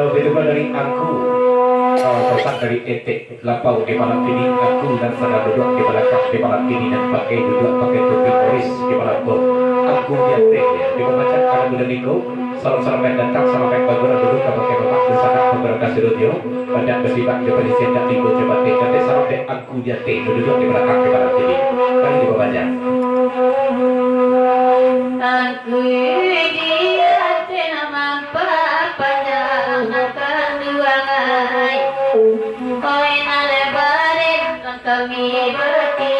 Berdua dari aku tempat dari etek lapau di malam ini aku dan pada duduk di belakang di malam ini dan pakai duduk pakai topi polis di malam aku jate di pembaca kalau sudah niku salam datang sampai bagora dulu kalau ke bapak di sana beberapa studio banyak bersifat di polisi dan tigo coba tete sampai aku jate duduk di belakang di barat sini kan di pembaca aku dia nama papanya akan dua ngai koi nale barin kami bertiga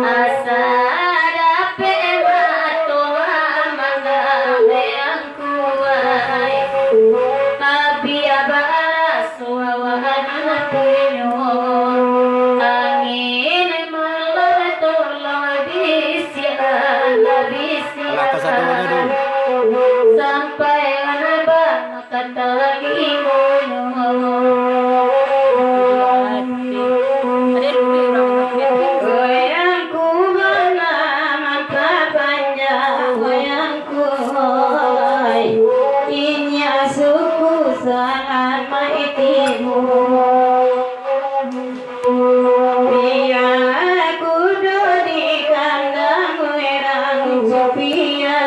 asa dape matoa mangga yang kuai tapi abara suawan pinyo angin malam tolong bisi sampai anaba kata lagi goyangku bernama papanya goyangku ini suku sangat maitimu biar aku di kandang merang Sophia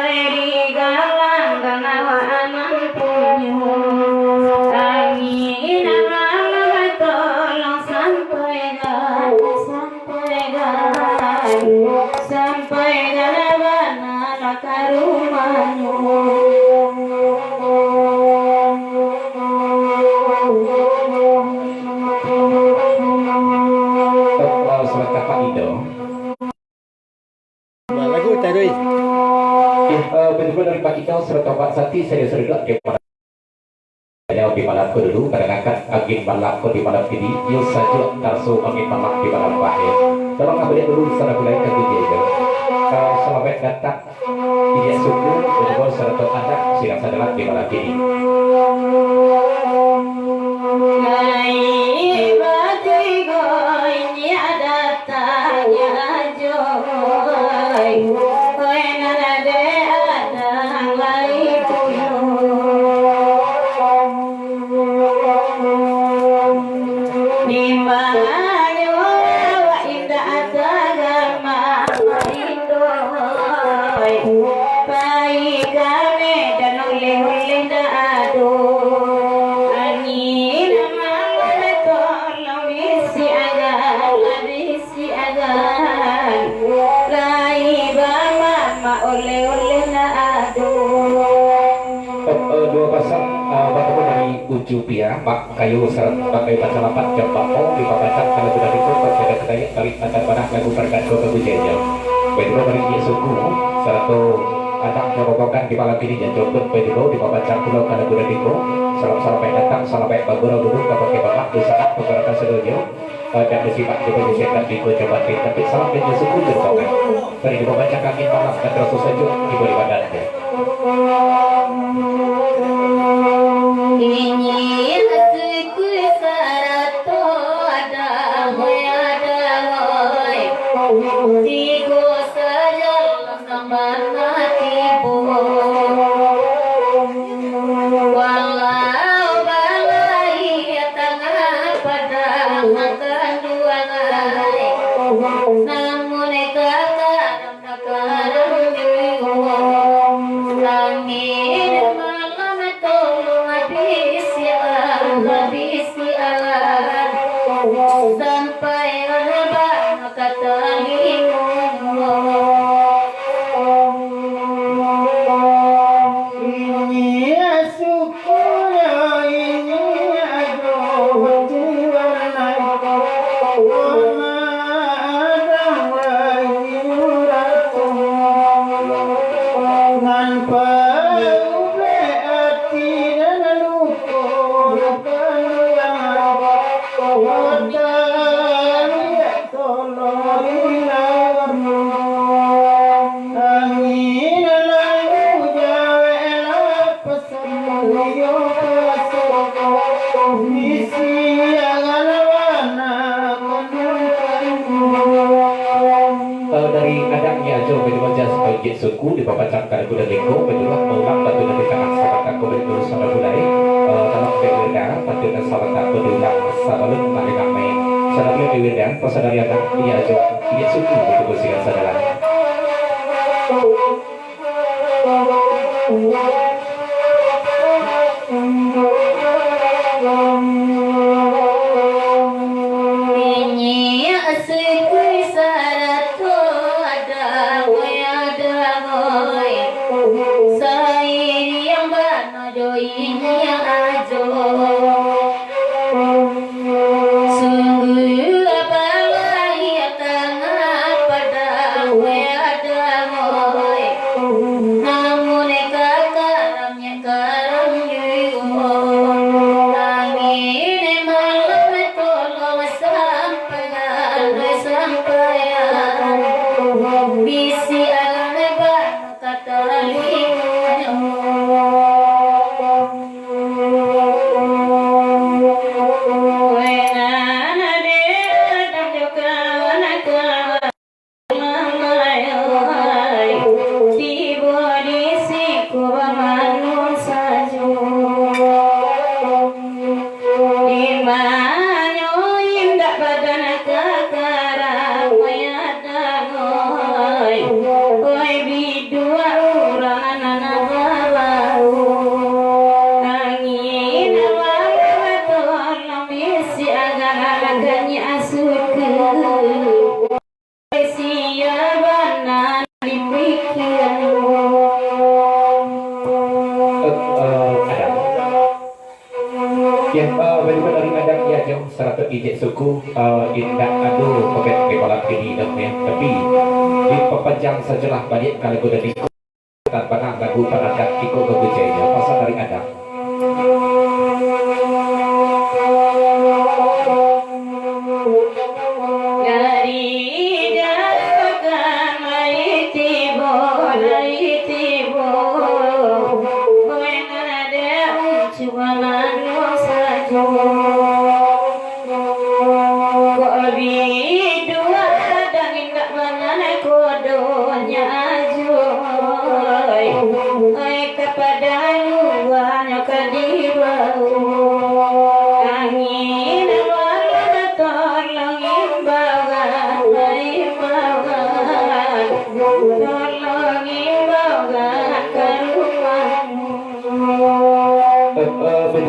di galang kanawan punya angin malam tolong sampaikan mana ke rumahmu selamat Pak Ido lagu tadi betul dari Pak Ika serta Pak Sati saya sudah kepada saya di malam dulu kadang akan angin malam di malam ini yus saja tarso angin malam di malam bahaya tolong ambil dulu secara mulai ke tujuh itu selamat datang ini suku betul serta anak silang sadalat di malam ini dua pasang bertemu dari Ujupia Pak Kayu pakai baca lapat jam bako di papacat kalau sudah ditutup pada kedai tarik akan pada lagu berkat dua ke Bujeja betul dari Yesuku satu anak merobohkan di malam ini dan jemput betul di papacat pulau kalau sudah diko salam sampai datang sampai bagora dulu ke pakai bapak di saat beberapa sedoyo dan bersifat juga disekat diko coba tapi salam dan Yesuku bertokan dari di papacat kami malam dan terus saja di bawah badannya ini hatiku sarato ada tigo saja sambar hatimu walau balai tengah pada makan dua ngai namun kakak angin malam tolong habis sialan sampai lebar kata ini syukur ini aduh jiwa dari adanya jauh bagaimana sebagai suku di bawah cakar kuda leko berdua mengulang batu dari tangan sahabat aku berdua sama budaya dalam berbeda batu dan sahabat aku diulang sahabat mereka main sahabat berbeda pembagian pasal dari anak dia jom dia suku untuk bersihan saudara. Ini asli sarato ada goy sairi yang bano doinya ajo sungguh apalagi tengah pada ada goy namun karamnya karam juga angin malam tolong sampaian bisi alane bano katali Bagaimana dari kadang ya jom serata ijek suku indah aduh pokok kepala kini ya tapi di pepanjang sajalah banyak kali kuda di tanpa lagu peradat ikut kebujanya pasal dari adang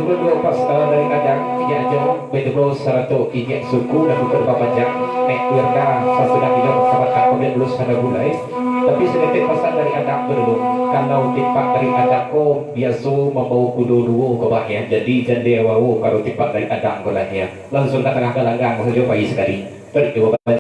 betul pas dari kadang ya jom betul serato ijek suku dan bukan panjang nek wirda sesudah hidup sahabat kemudian dulu sana mulai tapi sedikit pasal dari adang belum kalau tipak dari adako biasa membawa kudu dua ke bahagian jadi jande wau kalau tipak dari adang golahnya langsung ke tengah gelanggang saja pagi sekali berdua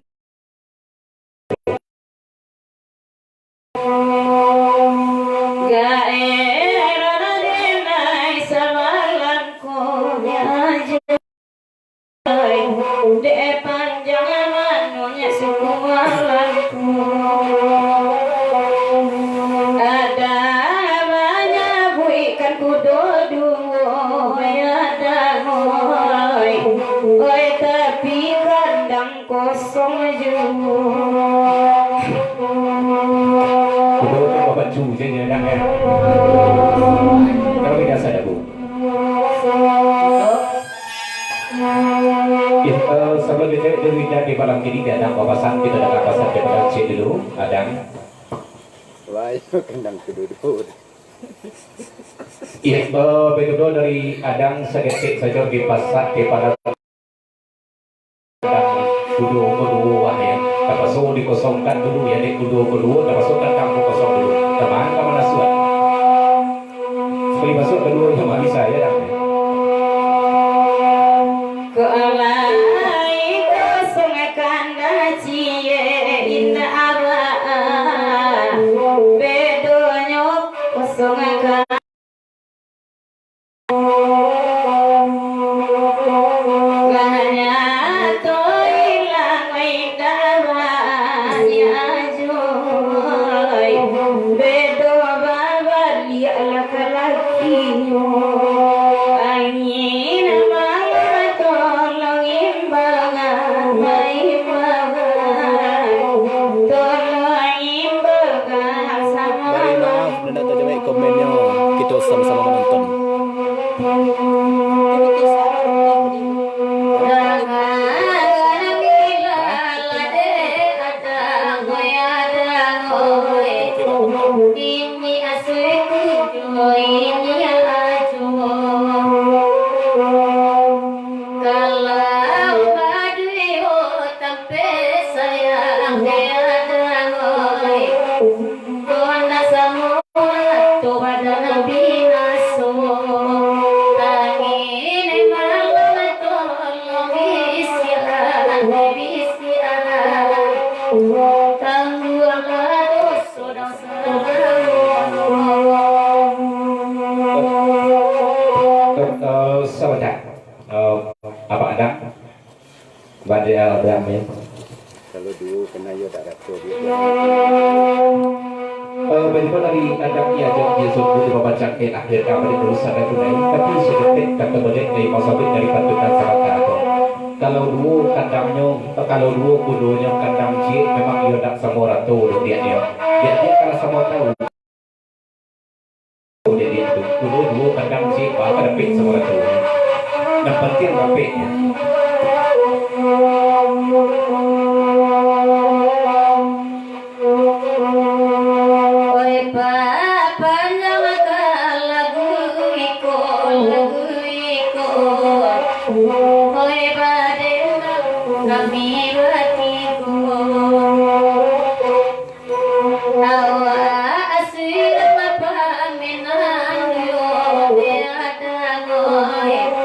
sebelum kita di malam ini ada papasan kita ada papasan kepada C dulu adang Wah, kendang keduduk. iya begitu dari adang sedikit saja di pasar kepada kudu kedua ya terpasuk dikosongkan dulu ya di kudu kedua terpasukkan kampung kosong dulu teman kemana suat seperti masuk kedua cuma bisa ya dang sama-sama menonton. ini ajo kalau aduh tampe sayang ada ngoi kona samura to badana binaso angin malam tolong bisian tangguh dosa Sahabat, apa ada? Pada Amin. Kalau dulu kena yo tak rasa dia. Bagaimana dari adanya jauh Yesus di membaca akhir kabar itu sadar tunai, tapi sedikit kata boleh dari masalah dari patutan sahabat atau kalau dulu kudunya kandang cik memang dia tak sama orang tu dia kalau sama tahu dia itu dulu kandang cik bahkan dapik sama orang tu yang penting dapiknya.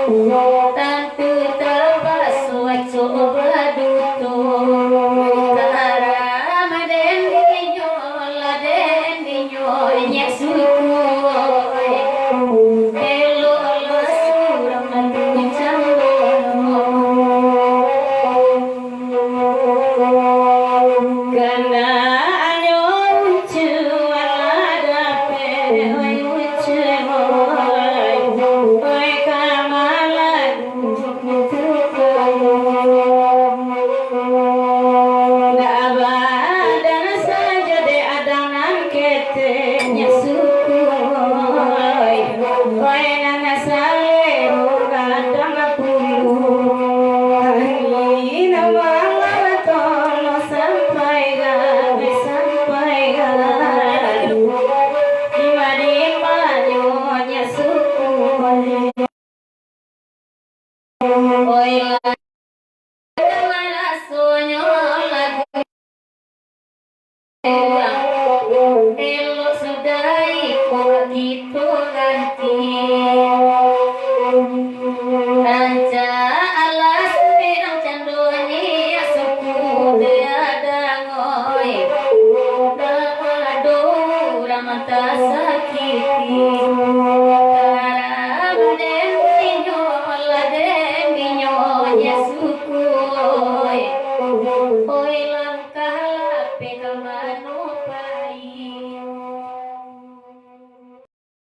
Oh